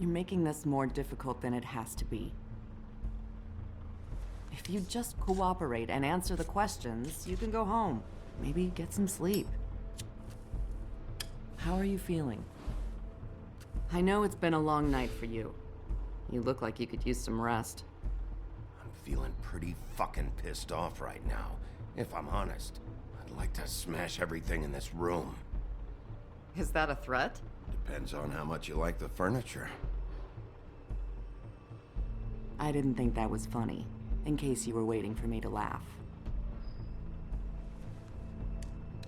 You're making this more difficult than it has to be. If you just cooperate and answer the questions, you can go home. Maybe get some sleep. How are you feeling? I know it's been a long night for you. You look like you could use some rest. I'm feeling pretty fucking pissed off right now, if I'm honest. I'd like to smash everything in this room. Is that a threat? Depends on how much you like the furniture. I didn't think that was funny, in case you were waiting for me to laugh.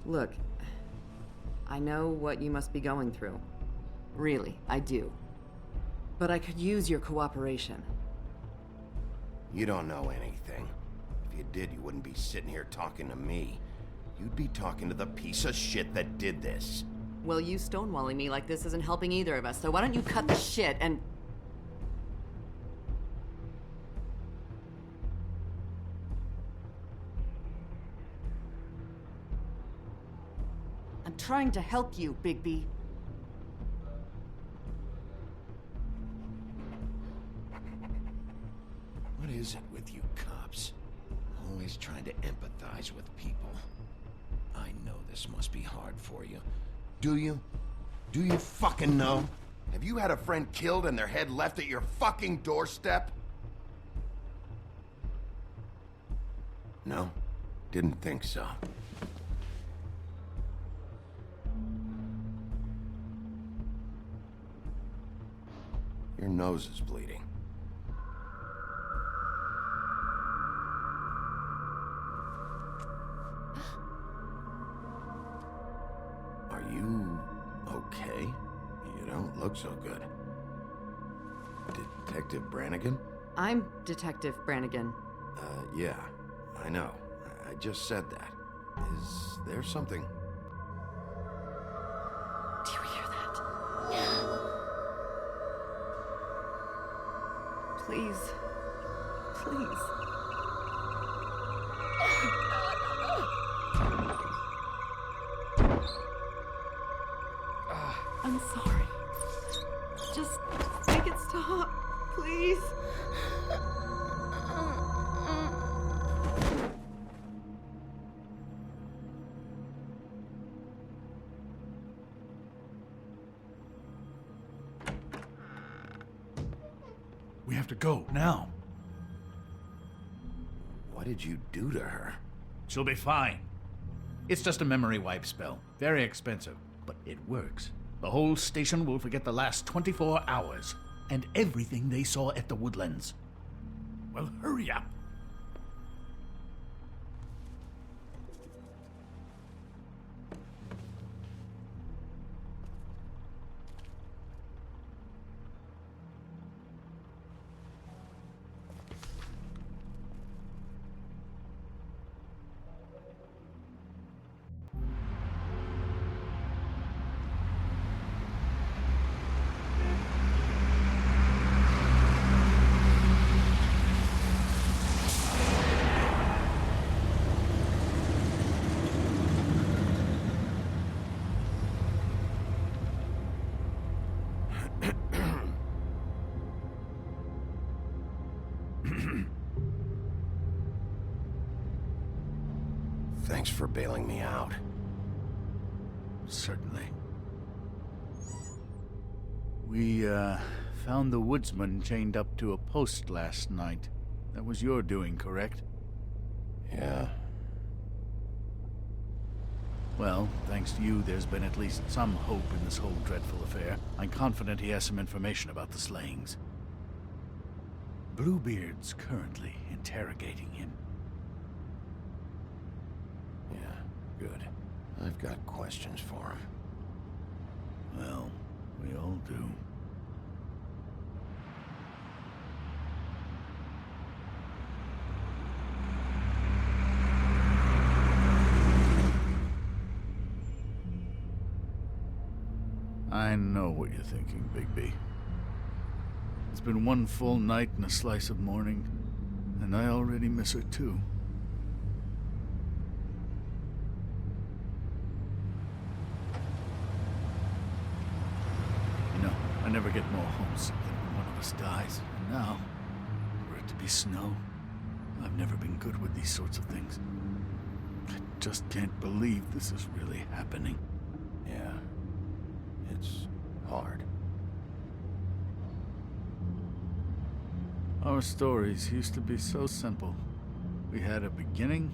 Look, I know what you must be going through. Really, I do. But I could use your cooperation. You don't know anything. If you did, you wouldn't be sitting here talking to me. You'd be talking to the piece of shit that did this. Well, you stonewalling me like this isn't helping either of us, so why don't you cut the shit and... I'm trying to help you, Bigby. What is it with you cops? Always trying to empathize with people. I know this must be hard for you. Do you? Do you fucking know? Have you had a friend killed and their head left at your fucking doorstep? No? Didn't think so. Your nose is bleeding. Are you okay? You don't look so good. Detective Brannigan? I'm Detective Brannigan. Yeah, I know. I just said that. Is there something? Do you hear that? Please. Please. I'm sorry. Just make it stop, please. We have to go, now. What did you do to her? She'll be fine. It's just a memory wipe spell. Very expensive, but it works. The whole station will forget the last 24 hours, and everything they saw at the Woodlands. Well, hurry up. Thanks for bailing me out. Certainly. We, found the Woodsman chained up to a post last night. That was your doing, correct? Yeah. Well, thanks to you, there's been at least some hope in this whole dreadful affair. I'm confident he has some information about the slayings. Bluebeard's currently interrogating him. Yeah, good. I've got questions for him. Well, we all do. I know what you're thinking, Bigby. It's been one full night and a slice of morning, and I already miss her too. I never get more homesick than when one of us dies. And now, for it to be snow, I've never been good with these sorts of things. I just can't believe this is really happening. Yeah. It's hard. Our stories used to be so simple. We had a beginning,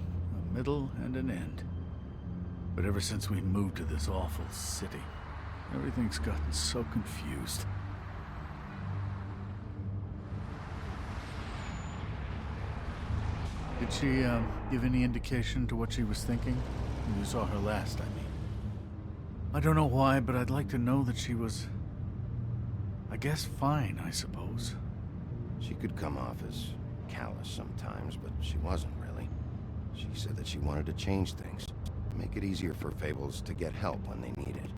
a middle, and an end. But ever since we moved to this awful city, everything's gotten so confused. Did she, give any indication to what she was thinking? When you saw her last, I mean. I don't know why, but I'd like to know that she was... I guess fine, I suppose. She could come off as callous sometimes, but she wasn't really. She said that she wanted to change things. Make it easier for Fables to get help when they need it.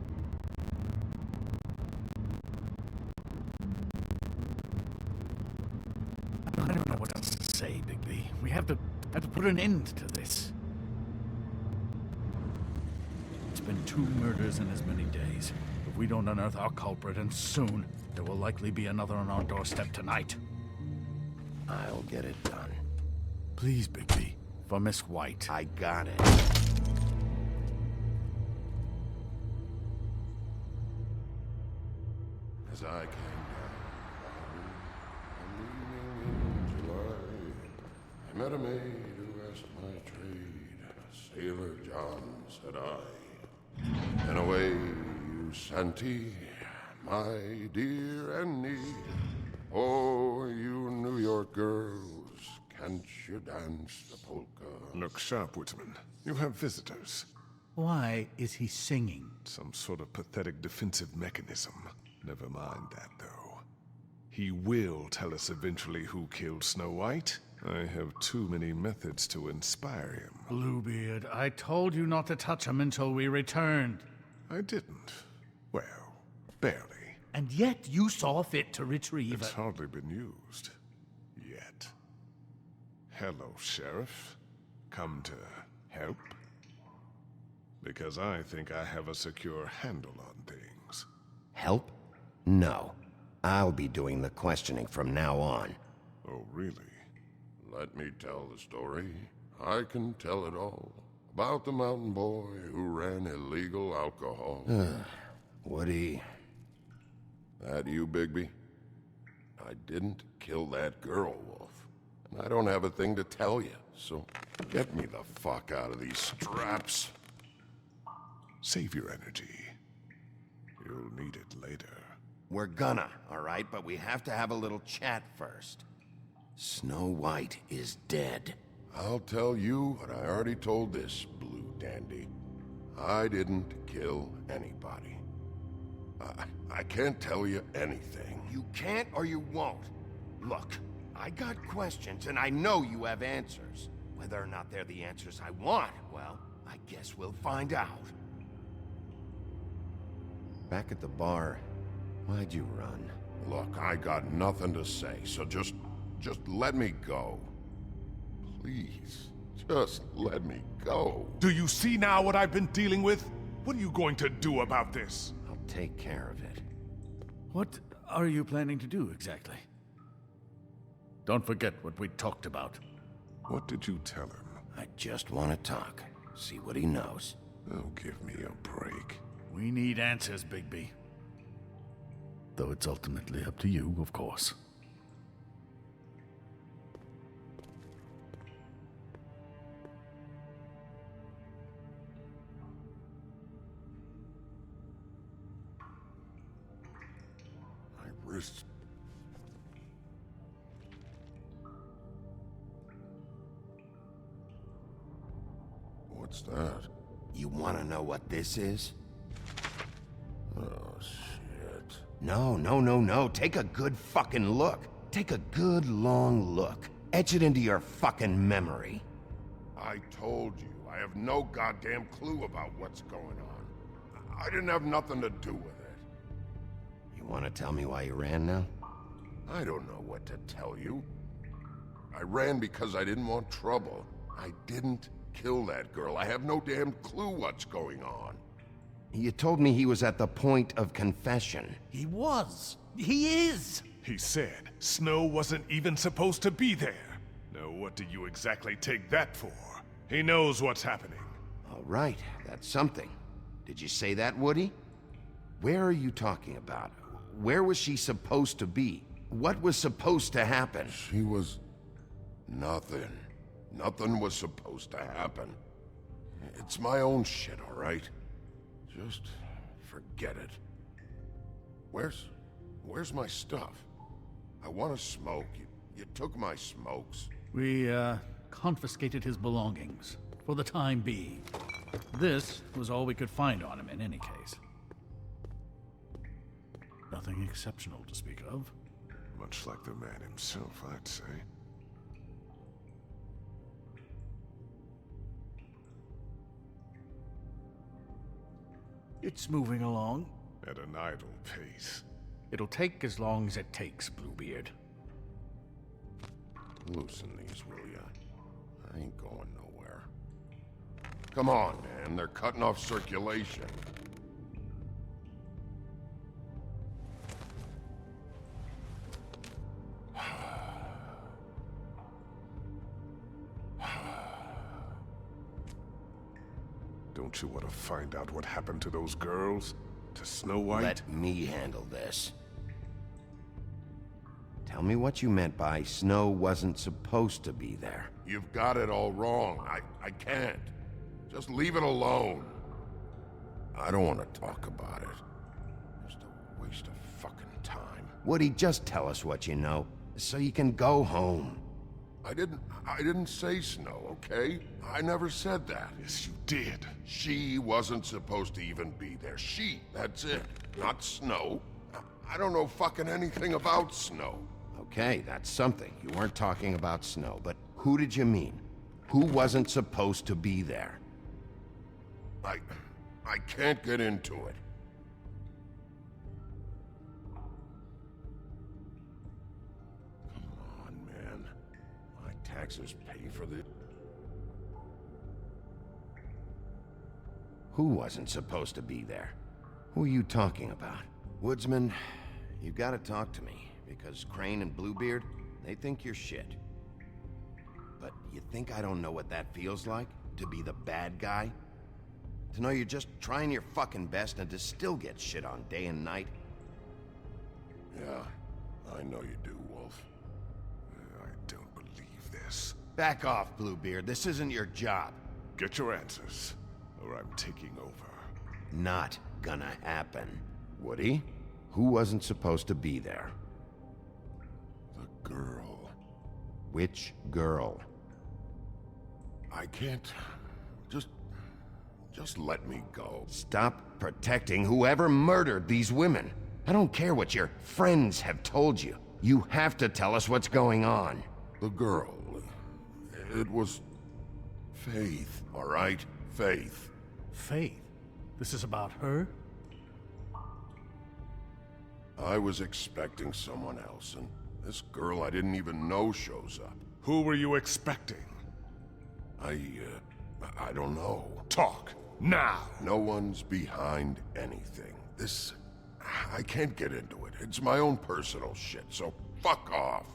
I don't know what else to say, Bigby. We have to put an end to this. It's been 2 murders in as many days. If we don't unearth our culprit, and soon, there will likely be another on our doorstep tonight. I'll get it done. Please, Bigby. For Miss White. I got it. As I came down, I'm leaning in July. I met a maid who asked my trade. Sailor John, said I. And away you Santi, my dear Annie. Oh, you New York girls, can't you dance the polka? Look sharp, Woodsman. You have visitors. Why is he singing? Some sort of pathetic defensive mechanism. Never mind that, though. He will tell us eventually who killed Snow White. I have too many methods to inspire him. Bluebeard, I told you not to touch him until we returned. I didn't. Well, barely. And yet you saw fit to retrieve It's it. hardly been used. Yet. Hello, Sheriff. Come to help? Because I think I have a secure handle on things. Help? No. I'll be doing the questioning from now on. Oh, really? Let me tell the story. I can tell it all. About the mountain boy who ran illegal alcohol. Woody... That you, Bigby? I didn't kill that girl, Wolf. And I don't have a thing to tell you, so get me the fuck out of these straps. Save your energy. You'll need it later. We're gonna, all right? But we have to have a little chat first. Snow White is dead. I'll tell you what I already told this blue dandy. I didn't kill anybody. I can't tell you anything. You can't or you won't. Look, I got questions and I know you have answers. Whether or not they're the answers I want, well, I guess we'll find out. Back at the bar, why'd you run? Look, I got nothing to say, so just let me go. Please, just let me go. Do you see now what I've been dealing with? What are you going to do about this? I'll take care of it. What are you planning to do exactly? Don't forget what we talked about. What did you tell him? I just want to talk. See what he knows. Oh, give me a break. We need answers, Bigby. Though it's ultimately up to you, of course. My wrists. What's that? You want to know what this is? Oh, shit. No. Take a good fucking look. Take a good long look. Etch it into your fucking memory. I told you, I have no goddamn clue about what's going on. I didn't have nothing to do with it. You want to tell me why you ran now? I don't know what to tell you. I ran because I didn't want trouble. I didn't kill that girl. I have no damn clue what's going on. You told me he was at the point of confession. He was. He is! He said Snow wasn't even supposed to be there. Now what do you exactly take that for? He knows what's happening. All right, that's something. Did you say that, Woody? Where are you talking about? Where was she supposed to be? What was supposed to happen? She was... nothing. Nothing was supposed to happen. It's my own shit, all right? Just forget it. Where's my stuff? I want to smoke. You took my smokes. We, confiscated his belongings, for the time being. This was all we could find on him in any case. Nothing exceptional to speak of. Much like the man himself, I'd say. It's moving along. At an idle pace. It'll take as long as it takes, Bluebeard. Loosen these, will ya? I ain't going nowhere. Come on, man. They're cutting off circulation. Don't you want to find out what happened to those girls? To Snow White? Let me handle this. Tell me what you meant by Snow wasn't supposed to be there. You've got it all wrong. I can't. Just leave it alone. I don't want to talk about it. Just a waste of fucking time. Woody, just tell us what you know, so you can go home. I didn't say Snow, okay? I never said that. Yes, you did. She wasn't supposed to even be there. She, that's it. Not Snow. I don't know fucking anything about Snow. Okay, that's something. You weren't talking about Snow, but who did you mean? Who wasn't supposed to be there? I can't get into it. Come on, man. My taxes pay for this. Who wasn't supposed to be there? Who are you talking about? Woodsman, you gotta talk to me, because Crane and Bluebeard, they think you're shit. But you think I don't know what that feels like? To be the bad guy? To know you're just trying your fucking best and to still get shit on day and night? Yeah, I know you do, Wolf. I don't believe this. Back off, Bluebeard. This isn't your job. Get your answers, or I'm taking over. Not gonna happen. Woody, who wasn't supposed to be there? The girl. Which girl? I can't... Just let me go. Stop protecting whoever murdered these women. I don't care what your friends have told you. You have to tell us what's going on. The girl. It was... Faith, all right? Faith. Faith? This is about her? I was expecting someone else, and this girl I didn't even know shows up. Who were you expecting? I don't know. Talk, now! No one's behind anything. I can't get into it. It's my own personal shit, so fuck off.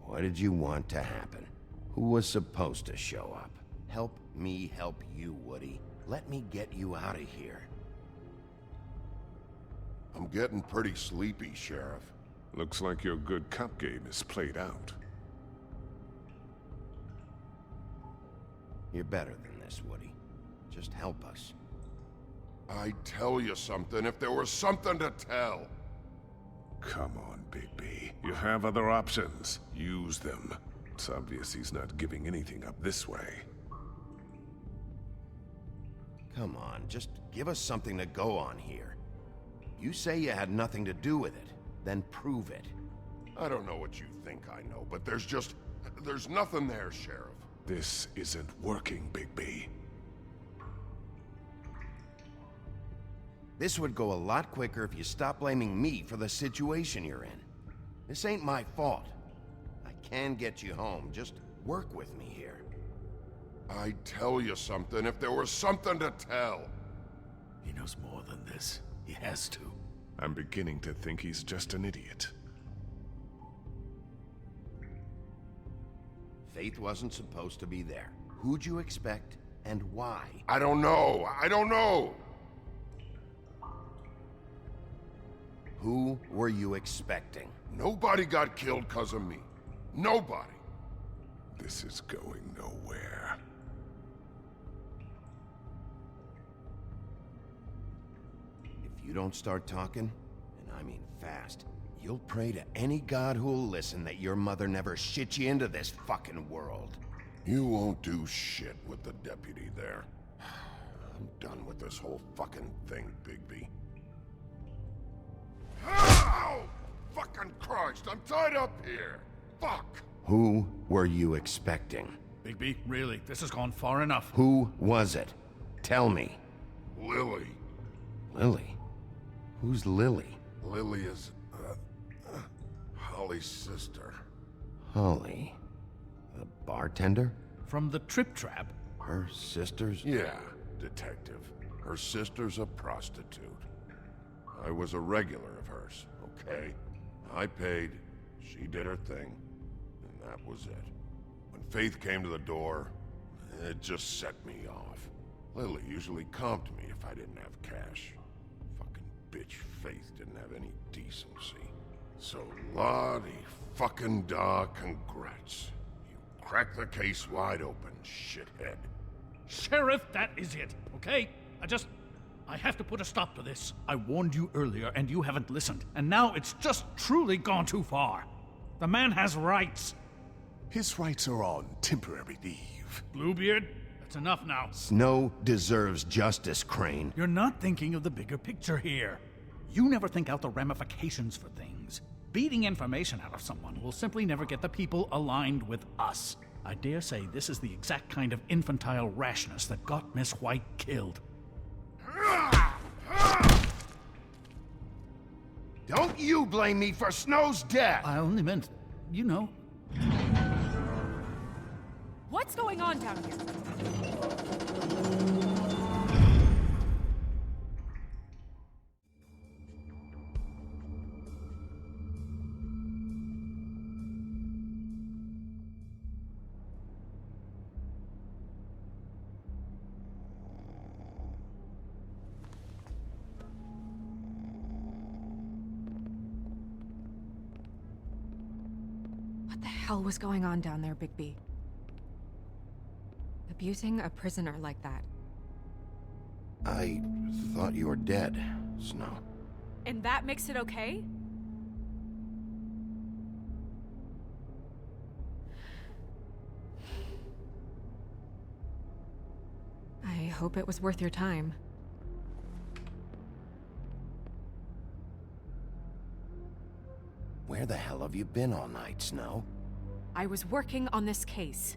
What did you want to happen? Who was supposed to show up? Help me help you, Woody. Let me get you out of here. I'm getting pretty sleepy, Sheriff. Looks like your good cop game is played out. You're better than this, Woody. Just help us. I'd tell you something if there was something to tell. Come on, Bigby. You have other options. Use them. It's obvious he's not giving anything up this way. Come on, just give us something to go on here. You say you had nothing to do with it, then prove it. I don't know what you think I know, but there's nothing there, Sheriff. This isn't working, Bigby. This would go a lot quicker if you stopped blaming me for the situation you're in. This ain't my fault. I can get you home. Just work with me here. I'd tell you something if there was something to tell. He knows more than this. He has to. I'm beginning to think he's just an idiot. Faith wasn't supposed to be there. Who'd you expect, and why? I don't know. I don't know. Who were you expecting? Nobody got killed because of me. Nobody. This is going nowhere. If you don't start talking, and I mean fast, you'll pray to any god who'll listen that your mother never shit you into this fucking world. You won't do shit with the deputy there. I'm done with this whole fucking thing, Bigby. Ow! Fucking Christ, I'm tied up here. Fuck! Who were you expecting? Bigby, really, this has gone far enough. Who was it? Tell me. Lily. Lily? Who's Lily? Lily is, Holly's sister. Holly. The bartender? From the Trip Trap? Her sister's? Yeah, detective. Her sister's a prostitute. I was a regular of hers, okay? I paid, she did her thing, and that was it. When Faith came to the door, it just set me off. Lily usually comped me if I didn't have cash. Fucking bitch Faith didn't have any decency. So Lottie fucking da, congrats. You cracked the case wide open, shithead. Sheriff, that is it, okay? I have to put a stop to this. I warned you earlier, and you haven't listened. And now it's just truly gone too far. The man has rights. His rights are on temporary leave. Bluebeard, that's enough now. Snow deserves justice, Crane. You're not thinking of the bigger picture here. You never think out the ramifications for things. Beating information out of someone will simply never get the people aligned with us. I dare say this is the exact kind of infantile rashness that got Miss White killed. Don't you blame me for Snow's death! I only meant, you know. What's going on down here? What the hell was going on down there, Bigby? Abusing a prisoner like that. I thought you were dead, Snow. And that makes it okay? I hope it was worth your time. Where the hell have you been all night, Snow? I was working on this case.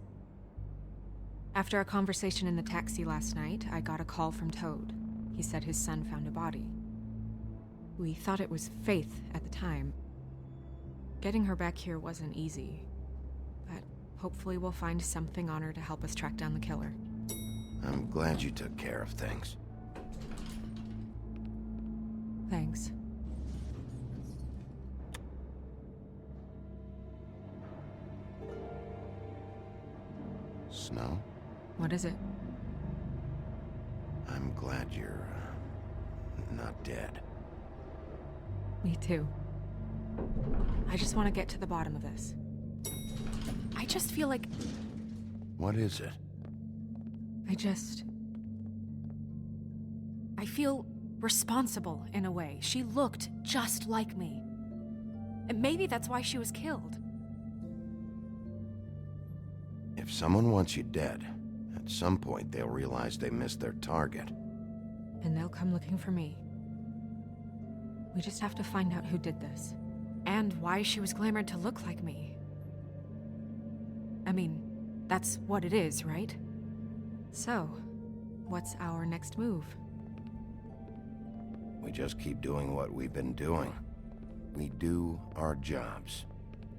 After a conversation in the taxi last night, I got a call from Toad. He said his son found a body. We thought it was Faith at the time. Getting her back here wasn't easy, but hopefully we'll find something on her to help us track down the killer. I'm glad you took care of things. Thanks. Snow? What is it? I'm glad you're, not dead. Me too. I just want to get to the bottom of this. I just feel like... What is it? I feel responsible in a way. She looked just like me. And maybe that's why she was killed. If someone wants you dead, at some point they'll realize they missed their target. And they'll come looking for me. We just have to find out who did this. And why she was glamored to look like me. I mean, that's what it is, right? So, what's our next move? We just keep doing what we've been doing. We do our jobs.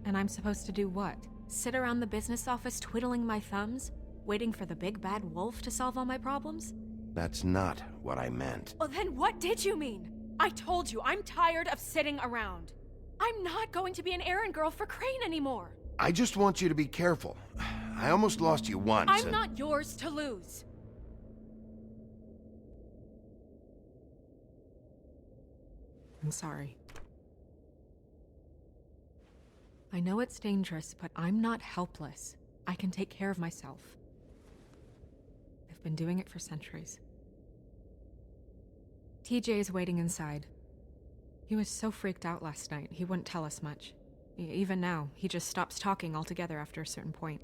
And I'm supposed to do what? Sit around the business office twiddling my thumbs? Waiting for the big bad wolf to solve all my problems? That's not what I meant. Well, then what did you mean? I told you, I'm tired of sitting around. I'm not going to be an errand girl for Crane anymore. I just want you to be careful. I almost lost you once. I'm not yours to lose. I'm sorry. I know it's dangerous, but I'm not helpless. I can take care of myself. I've been doing it for centuries. TJ is waiting inside. He was so freaked out last night, he wouldn't tell us much. Even now, he just stops talking altogether after a certain point.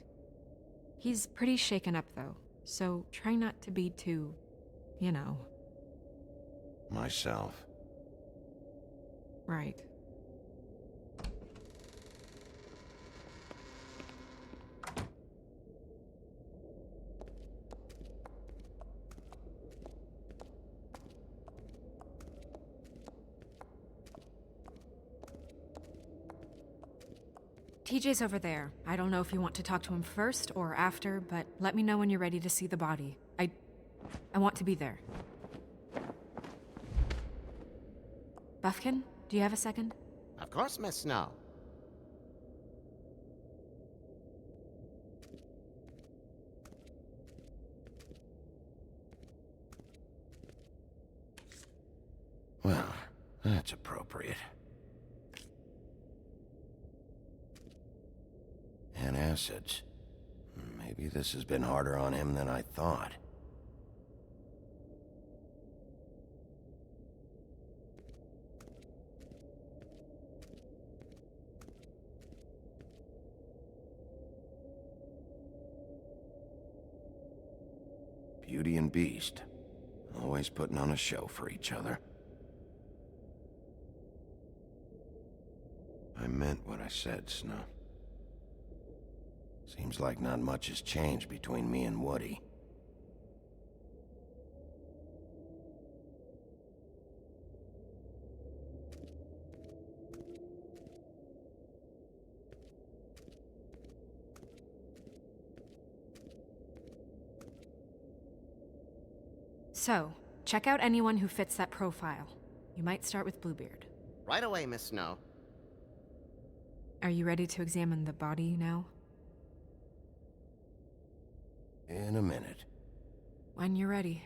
He's pretty shaken up, though, so try not to be too, you know. Myself. Right. TJ's over there. I don't know if you want to talk to him first or after, but let me know when you're ready to see the body. I want to be there. Buffkin, do you have a second? Of course, Miss Snow. Well, that's appropriate. Acids. Maybe this has been harder on him than I thought. Beauty and Beast. Always putting on a show for each other. I meant what I said, Snow. Seems like not much has changed between me and Woody. So, check out anyone who fits that profile. You might start with Bluebeard. Right away, Miss Snow. Are you ready to examine the body now? In a minute. When you're ready.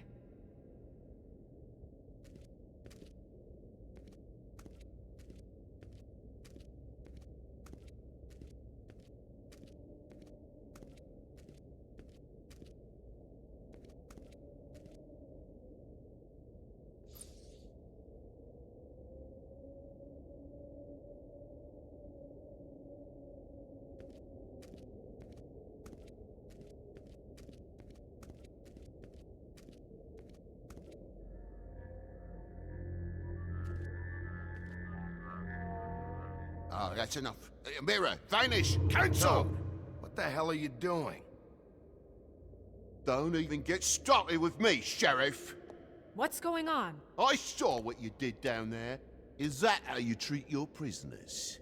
Oh, that's enough. Mirror, vanish, cancel! What the hell are you doing? Don't even get started with me, Sheriff. What's going on? I saw what you did down there. Is that how you treat your prisoners?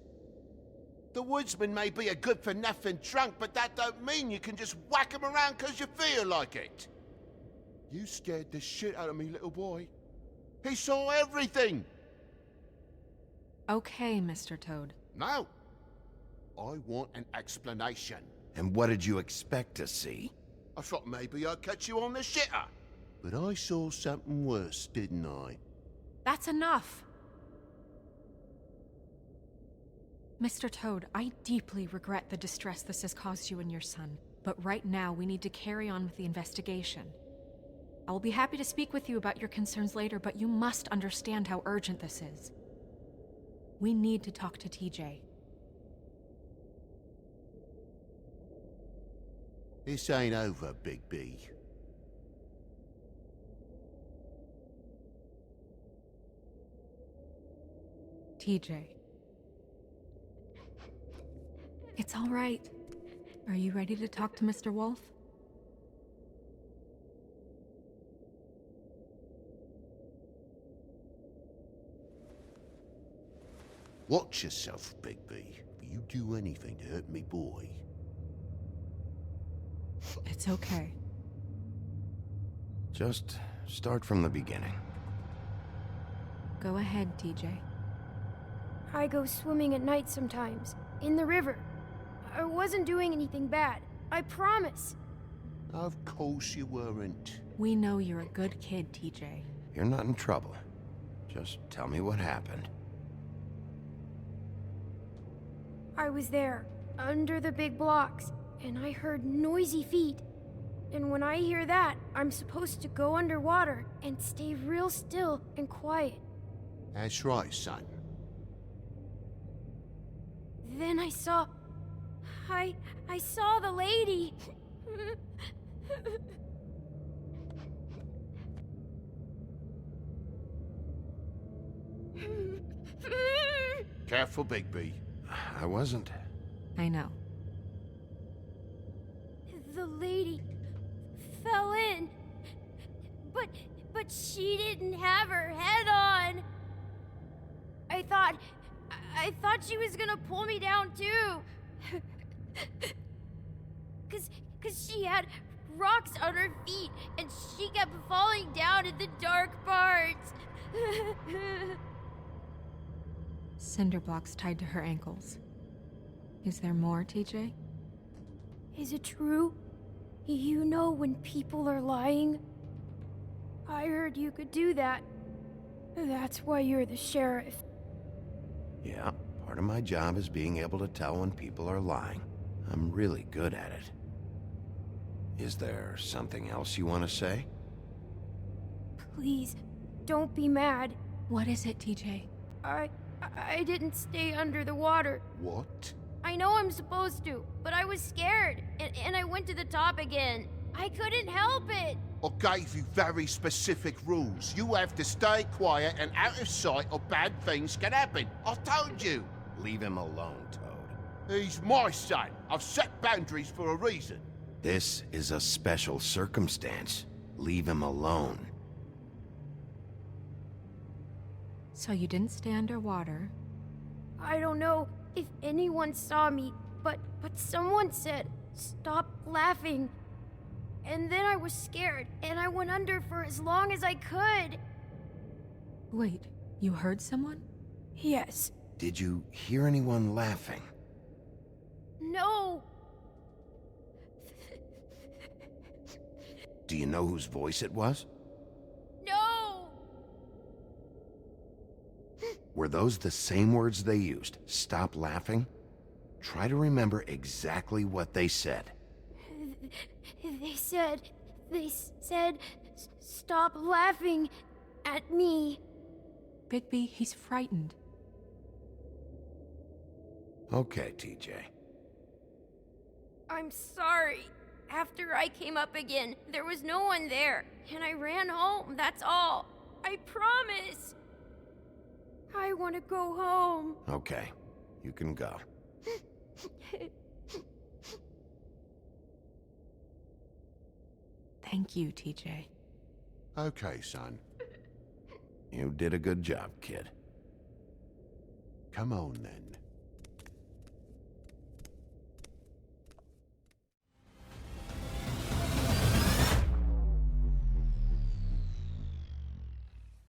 The Woodsman may be a good-for-nothing drunk, but that don't mean you can just whack him around because you feel like it. You scared the shit out of me, little boy. He saw everything. Okay, Mr. Toad. No. I want an explanation. And what did you expect to see? I thought maybe I'd catch you on the shitter. But I saw something worse, didn't I? That's enough! Mr. Toad, I deeply regret the distress this has caused you and your son, but right now we need to carry on with the investigation. I will be happy to speak with you about your concerns later, but you must understand how urgent this is. We need to talk to TJ. This ain't over, Big B. TJ. It's all right. Are you ready to talk to Mr. Wolf? Watch yourself, Big B. If you do anything to hurt me boy. It's It's okay. Just start from the beginning. Go ahead, TJ. I go swimming at night sometimes, in the river. I wasn't doing anything bad. I promise. Of course you weren't. We know you're a good kid, TJ. You're not in trouble. Just tell me what happened. I was there, under the big blocks, and I heard noisy feet. And when I hear that, I'm supposed to go underwater and stay real still and quiet. That's right, son. Then I saw the lady. Careful, Bigby. I wasn't. I know. The lady fell in. But she didn't have her head on. I thought she was gonna pull me down too. Cause she had rocks on her feet and she kept falling down in the dark parts. Cinder blocks tied to her ankles. Is there more, TJ? Is it true? You know when people are lying? I heard you could do that. That's why you're the sheriff. Yeah, part of my job is being able to tell when people are lying. I'm really good at it. Is there something else you want to say? Please, don't be mad. What is it, TJ? I didn't stay under the water. What? I know I'm supposed to, but I was scared, and I went to the top again. I couldn't help it. I gave you very specific rules. You have to stay quiet and out of sight or bad things can happen. I told you. Leave him alone, Toad. He's my son. I've set boundaries for a reason. This is a special circumstance. Leave him alone. So you didn't stay underwater. I don't know if anyone saw me, but someone said, "Stop laughing." And then I was scared, and I went under for as long as I could. Wait, you heard someone? Yes. Did you hear anyone laughing? No. Do you know whose voice it was? No. Were those the same words they used? Stop laughing? Try to remember exactly what they said. They said, "Stop laughing at me." Bigby, he's frightened. Okay, TJ. I'm sorry. After I came up again, there was no one there, and I ran home, that's all. I promise. I want to go home. Okay, you can go. Thank you, TJ. Okay, son. You did a good job, kid. Come on, then.